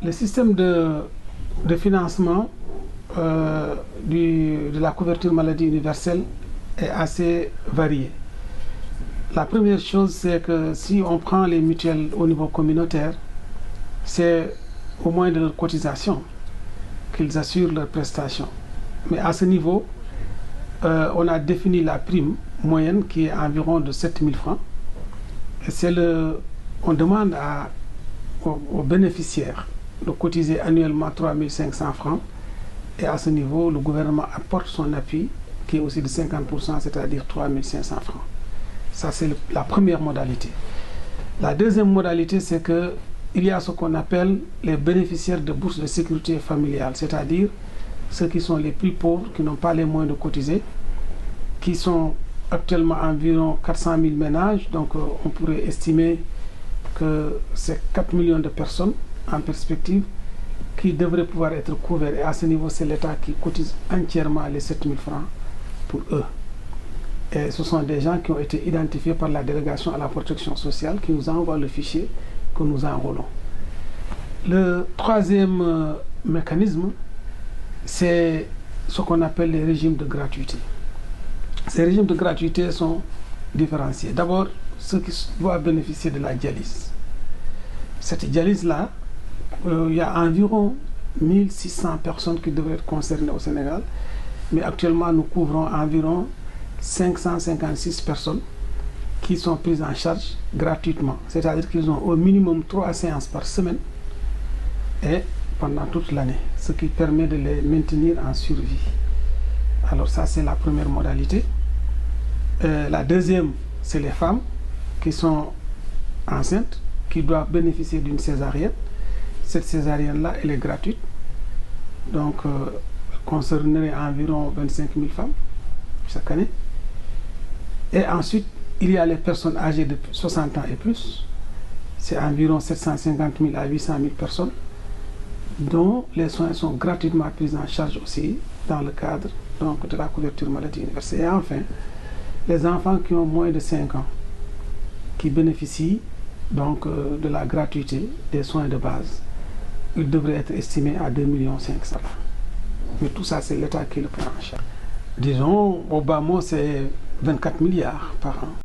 le système de financement de la couverture maladie universelle est assez varié. La première chose, c'est que si on prend les mutuelles au niveau communautaire, c'est au moins de leur cotisation qu'ils assurent leurs prestations. Mais à ce niveau, on a défini la prime moyenne qui est environ de 7 000 francs. Et on demande aux bénéficiaires de cotiser annuellement 3 500 francs. Et à ce niveau, le gouvernement apporte son appui, qui est aussi de 50%, c'est-à-dire 3 500 francs. Ça, c'est la première modalité. La deuxième modalité, c'est qu'il y a ce qu'on appelle les bénéficiaires de bourses de sécurité familiale, c'est-à-dire ceux qui sont les plus pauvres, qui n'ont pas les moyens de cotiser, qui sont actuellement environ 400 000 ménages. Donc, on pourrait estimer que c'est 4 millions de personnes en perspective qui devraient pouvoir être couverts. Et à ce niveau, c'est l'État qui cotise entièrement les 7 000 francs pour eux. Et ce sont des gens qui ont été identifiés par la délégation à la protection sociale qui nous envoie le fichier que nous enrôlons. Le troisième mécanisme, c'est ce qu'on appelle les régimes de gratuité. Ces régimes de gratuité sont différenciés. D'abord, ceux qui doivent bénéficier de la dialyse. Cette dialyse-là, il y a environ 1600 personnes qui devraient être concernées au Sénégal, mais actuellement nous couvrons environ 556 personnes qui sont prises en charge gratuitement. C'est-à-dire qu'ils ont au minimum 3 séances par semaine et pendant toute l'année, ce qui permet de les maintenir en survie. Alors ça, c'est la première modalité. La deuxième, c'est les femmes qui sont enceintes, qui doivent bénéficier d'une césarienne. Cette césarienne-là, elle est gratuite. Donc, elle concernerait environ 25 000 femmes chaque année. Et ensuite, il y a les personnes âgées de 60 ans et plus. C'est environ 750 000 à 800 000 personnes dont les soins sont gratuitement pris en charge aussi dans le cadre donc, de la couverture maladie universelle. Et enfin, les enfants qui ont moins de 5 ans qui bénéficient donc de la gratuité des soins de base. Ils devraient être estimés à 2,5 millions. Mais tout ça, c'est l'État qui le prend en charge. Disons, au bas mot, c'est 24 milliards par an.